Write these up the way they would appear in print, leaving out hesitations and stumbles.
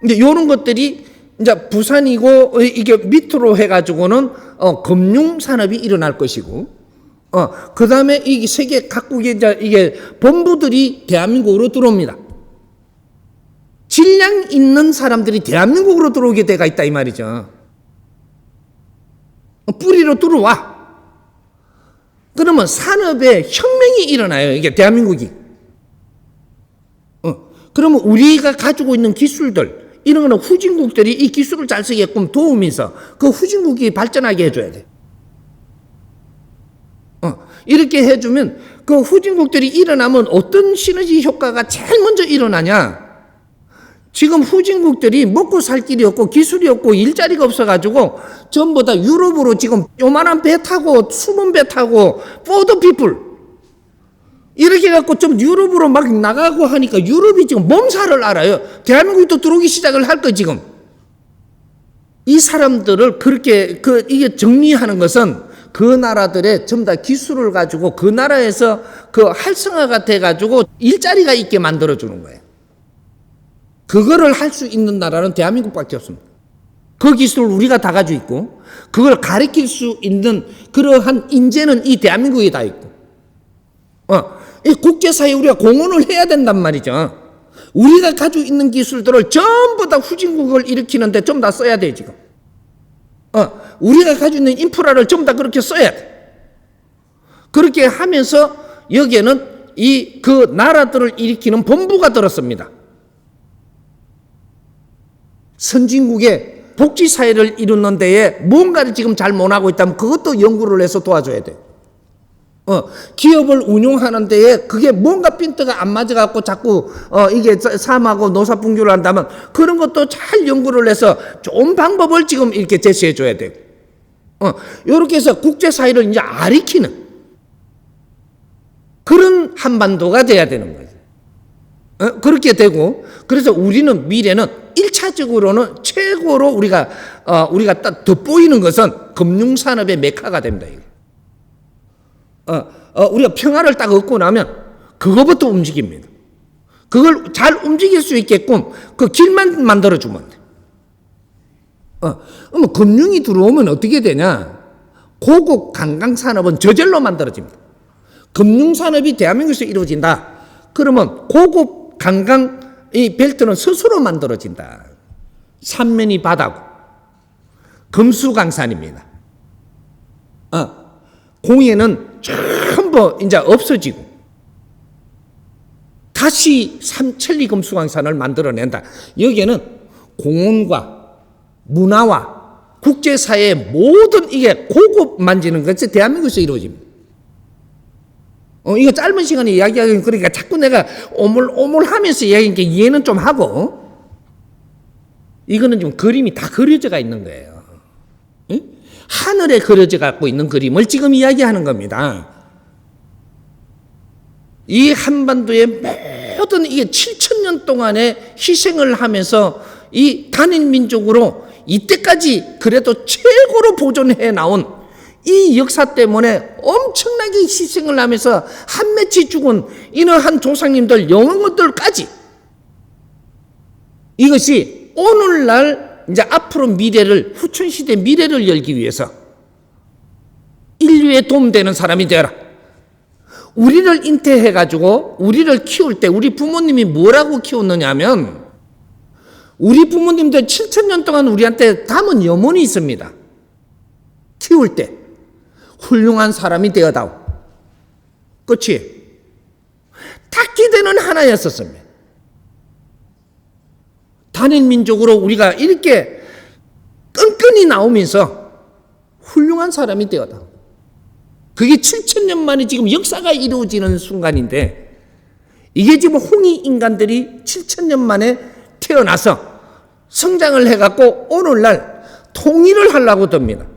이제 이런 것들이 이제 부산이고 이게 밑으로 해가지고는 금융 산업이 일어날 것이고, 그 다음에 이 세계 각국의 이제 이게 본부들이 대한민국으로 들어옵니다. 질량 있는 사람들이 대한민국으로 들어오게 돼가 있다 이 말이죠. 뿌리로 들어와. 그러면 산업의 혁명이 일어나요. 이게 대한민국이. 그러면 우리가 가지고 있는 기술들, 이런 거는 후진국들이 이 기술을 잘 쓰게끔 도우면서 그 후진국이 발전하게 해줘야 돼. 이렇게 해주면 그 후진국들이 일어나면 어떤 시너지 효과가 제일 먼저 일어나냐? 지금 후진국들이 먹고 살 길이 없고 기술이 없고 일자리가 없어가지고 전부 다 유럽으로 지금 요만한 배 타고 숨은 배 타고 포드 피플 이렇게 해갖고 좀 유럽으로 막 나가고 하니까 유럽이 지금 몸살을 알아요. 대한민국도 들어오기 시작을 할 거 지금. 이 사람들을 그렇게 이게 정리하는 것은 그 나라들의 전부 다 기술을 가지고 그 나라에서 그 활성화가 돼가지고 일자리가 있게 만들어주는 거예요. 그거를 할 수 있는 나라는 대한민국밖에 없습니다. 그 기술을 우리가 다 가지고 있고 그걸 가르칠 수 있는 그러한 인재는 이 대한민국에 다 있고 이 국제사회에 우리가 공헌을 해야 된단 말이죠. 우리가 가지고 있는 기술들을 전부 다 후진국을 일으키는데 전부 다 써야 돼 지금. 우리가 가지고 있는 인프라를 전부 다 그렇게 써야 돼. 그렇게 하면서 여기에는 그 나라들을 일으키는 본부가 들었습니다. 선진국의 복지사회를 이루는 데에 뭔가를 지금 잘 못하고 있다면 그것도 연구를 해서 도와줘야 돼. 기업을 운용하는 데에 그게 뭔가 핀트가 안 맞아갖고 자꾸 이게 사망하고 노사분규를 한다면 그런 것도 잘 연구를 해서 좋은 방법을 지금 이렇게 제시해 줘야 돼. 이렇게 해서 국제사회를 이제 아리키는 그런 한반도가 돼야 되는 거예요. 그렇게 되고 그래서 우리는 미래는 1차적으로는 최고로 우리가 딱 돋보이는 것은 금융산업의 메카가 됩니다. 우리가 평화를 딱 얻고 나면 그거부터 움직입니다. 그걸 잘 움직일 수 있게끔 그 길만 만들어주면 돼. 그러면 금융이 들어오면 어떻게 되냐? 고급 관광산업은 저절로 만들어집니다. 금융산업이 대한민국에서 이루어진다. 그러면 고급 관광 이 벨트는 스스로 만들어진다. 삼면이 바다고 금수강산입니다. 공해는 전부 이제 없어지고 다시 천리 금수강산을 만들어낸다. 여기에는 공원과 문화와 국제사회의 모든 이게 고급 만지는 것이 대한민국에서 이루어집니다. 이거 짧은 시간에 이야기하기 그러니까 자꾸 내가 오물오물하면서 이야기하니까 이해는 좀 하고 이거는 좀 그림이 다 그려져가 있는 거예요. 응? 하늘에 그려져 갖고 있는 그림을 지금 이야기하는 겁니다. 이 한반도의 모든 이게 7,000년 동안의 희생을 하면서 이 단일 민족으로 이때까지 그래도 최고로 보존해 나온 이 역사 때문에 엄청나게 희생을 하면서 한 맺히 죽은 이러한 조상님들 영웅들까지 이것이 오늘날 이제 앞으로 미래를 후천시대 미래를 열기 위해서 인류에 도움되는 사람이 되어라. 우리를 잉태해가지고 우리를 키울 때 우리 부모님이 뭐라고 키웠느냐 하면 우리 부모님들 7,000년 동안 우리한테 담은 염원이 있습니다. 키울 때 훌륭한 사람이 되어다오. 끝이. 딱 기대는 하나였었습니다. 단일민족으로 우리가 이렇게 끈끈이 나오면서 훌륭한 사람이 되어다오. 그게 7,000년 만에 지금 역사가 이루어지는 순간인데 이게 지금 홍이 인간들이 7,000년 만에 태어나서 성장을 해갖고 오늘날 통일을 하려고 듭니다.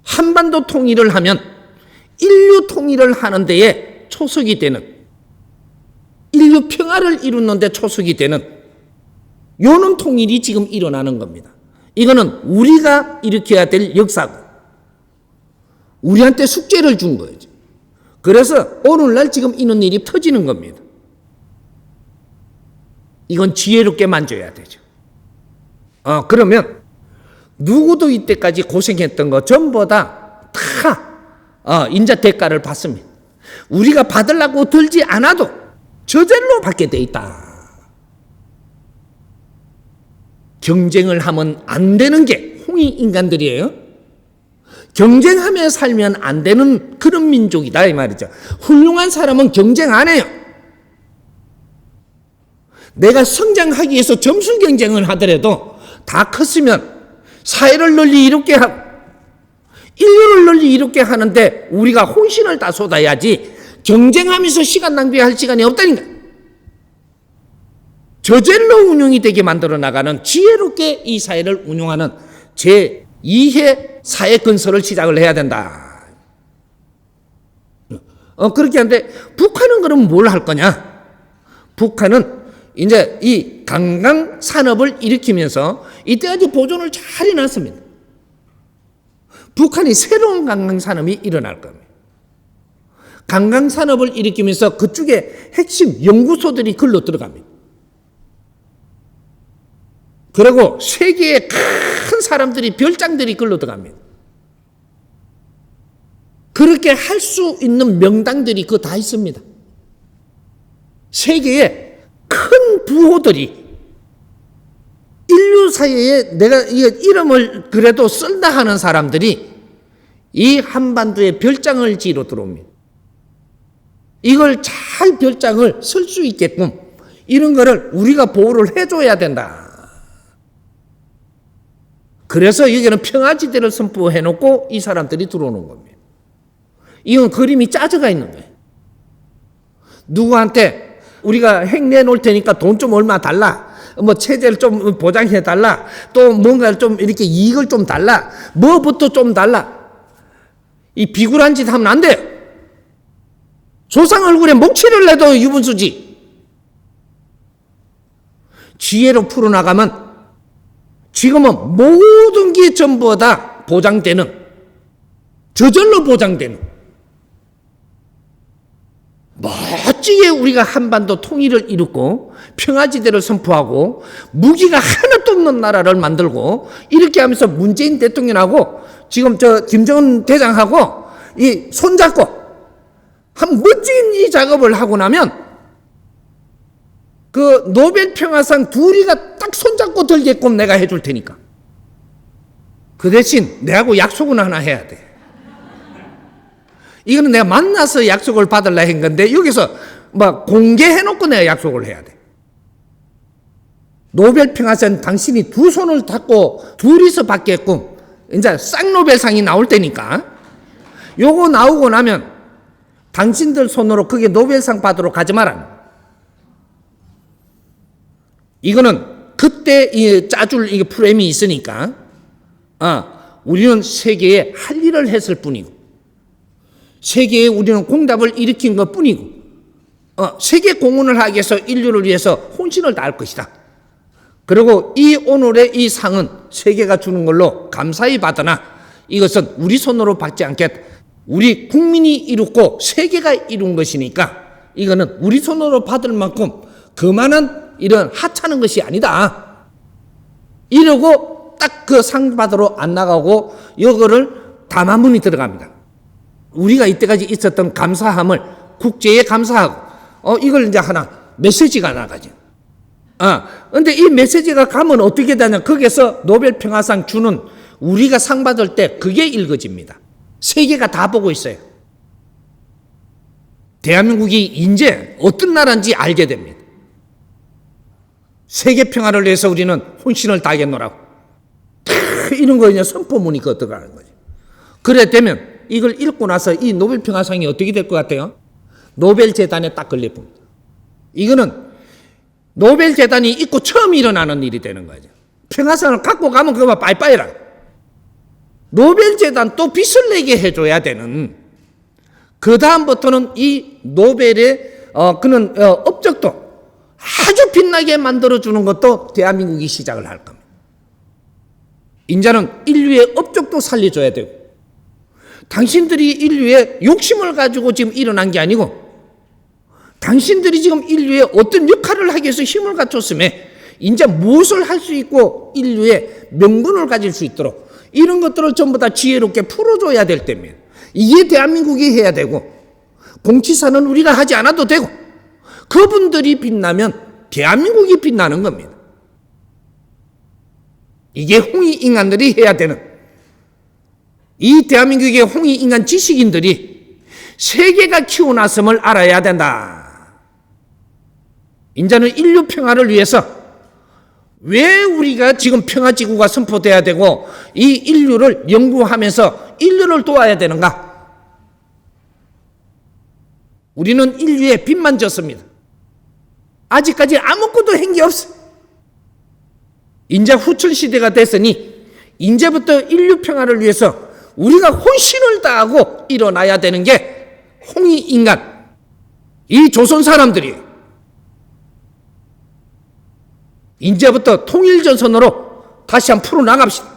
한반도 통일을 하면 인류 통일을 하는 데에 초석이 되는 인류 평화를 이루는 데 초석이 되는 요런 통일이 지금 일어나는 겁니다. 이거는 우리가 일으켜야 될 역사고 우리한테 숙제를 준 거죠. 그래서 오늘날 지금 이런 일이 터지는 겁니다. 이건 지혜롭게 만져야 되죠. 그러면 누구도 이때까지 고생했던 거 전부 다 인자 대가를 받습니다. 우리가 받으려고 들지 않아도 저절로 받게 돼 있다. 경쟁을 하면 안 되는 게 홍이 인간들이에요. 경쟁하며 살면 안 되는 그런 민족이다 이 말이죠. 훌륭한 사람은 경쟁 안 해요. 내가 성장하기 위해서 점수 경쟁을 하더라도 다 컸으면 사회를 널리 이롭게 하고 인류를 널리 이롭게 하는데 우리가 혼신을 다 쏟아야지 경쟁하면서 시간 낭비할 시간이 없다니까. 저절로 운용이 되게 만들어 나가는 지혜롭게 이 사회를 운용하는 제2회 사회 건설을 시작을 해야 된다. 그렇게 하는데 북한은 그럼 뭘 할 거냐? 북한은 이제 이 관광 산업을 일으키면서 이때까지 보존을 잘 해놨습니다. 북한이 새로운 관광 산업이 일어날 겁니다. 관광 산업을 일으키면서 그쪽에 핵심 연구소들이 글로 들어갑니다. 그리고 세계의 큰 사람들이 별장들이 글로 들어갑니다. 그렇게 할 수 있는 명당들이 그거 다 있습니다. 세계의 큰 부호들이 인류 사회에 내가 이름을 그래도 쓴다 하는 사람들이 이 한반도에 별장을 지으러 들어옵니다. 이걸 잘 별장을 쓸 수 있게끔 이런 거를 우리가 보호를 해줘야 된다. 그래서 여기는 평화지대를 선포해놓고 이 사람들이 들어오는 겁니다. 이건 그림이 짜져가 있는 거예요. 누구한테 우리가 핵 내놓을 테니까 돈 좀 얼마 달라. 뭐 체제를 좀 보장해 달라. 또 뭔가 좀 이렇게 이익을 좀 달라. 뭐부터 좀 달라. 이 비굴한 짓 하면 안 돼요. 조상 얼굴에 목치를 내도 유분수지. 지혜로 풀어나가면 지금은 모든 게 전부 다 보장되는, 저절로 보장되는, 멋지게 우리가 한반도 통일을 이루고 평화지대를 선포하고 무기가 하나도 없는 나라를 만들고 이렇게 하면서 문재인 대통령하고 지금 김정은 대장하고 이 손잡고 한 멋진 이 작업을 하고 나면 그 노벨 평화상 둘이가 딱 손잡고 들게끔 내가 해줄 테니까. 그 대신 내하고 약속은 하나 해야 돼. 이거는 내가 만나서 약속을 받으려 한 건데 여기서 막 공개해놓고 내가 약속을 해야 돼. 노벨 평화상 당신이 두 손을 잡고 둘이서 받게끔 이제 쌍노벨상이 나올 때니까 요거 나오고 나면 당신들 손으로 그게 노벨상 받으러 가지 마라. 이거는 그때 짜줄 이게 프레임이 있으니까 우리는 세계에 할 일을 했을 뿐이고 세계에 우리는 공답을 일으킨 것 뿐이고 세계 공헌을 하기 위해서 인류를 위해서 혼신을 다할 것이다. 그리고 이 오늘의 이 상은 세계가 주는 걸로 감사히 받으나 이것은 우리 손으로 받지 않겠다. 우리 국민이 이뤘고 세계가 이룬 것이니까 이거는 우리 손으로 받을 만큼 그만한 이런 하찮은 것이 아니다. 이러고 딱 그 상 받으러 안 나가고 이거를 담화문이 들어갑니다. 우리가 이때까지 있었던 감사함을 국제에 감사하고 이걸 이제 하나 메시지가 나가죠. 근데 이 메시지가 가면 어떻게 되냐? 거기서 노벨 평화상 주는 우리가 상 받을 때 그게 읽어집니다. 세계가 다 보고 있어요. 대한민국이 이제 어떤 나라인지 알게 됩니다. 세계 평화를 위해서 우리는 혼신을 다하겠노라고. 이런 거 그냥 선포문이 그 들어가는 거죠. 그래 되면 이걸 읽고 나서 이 노벨 평화상이 어떻게 될 것 같아요? 노벨 재단에 딱 걸려봅니다. 이거는 노벨 재단이 있고 처음 일어나는 일이 되는 거죠. 평화상을 갖고 가면 그거 빠이빠이라. 노벨 재단 또 빚을 내게 해줘야 되는. 그 다음부터는 이 노벨의 그는 업적도 아주 빛나게 만들어주는 것도 대한민국이 시작을 할 겁니다. 인자는 인류의 업적도 살려줘야 되고 당신들이 인류의 욕심을 가지고 지금 일어난 게 아니고 당신들이 지금 인류에 어떤 역할을 하기 위해서 힘을 갖췄음에 이제 무엇을 할 수 있고 인류의 명분을 가질 수 있도록 이런 것들을 전부 다 지혜롭게 풀어줘야 될 때면 이게 대한민국이 해야 되고 공치사는 우리가 하지 않아도 되고 그분들이 빛나면 대한민국이 빛나는 겁니다. 이게 홍익인간들이 해야 되는 이 대한민국의 홍익인간 지식인들이 세계가 키워놨음을 알아야 된다. 이제는 인류 평화를 위해서 왜 우리가 지금 평화지구가 선포돼야 되고 이 인류를 연구하면서 인류를 도와야 되는가? 우리는 인류의 빛만 졌습니다. 아직까지 아무것도 한 게 없어. 이제 후천시대가 됐으니 이제부터 인류 평화를 위해서 우리가 혼신을 다하고 일어나야 되는 게 홍익인간, 이 조선 사람들이 이제부터 통일전선으로 다시 한번 풀어나갑시다.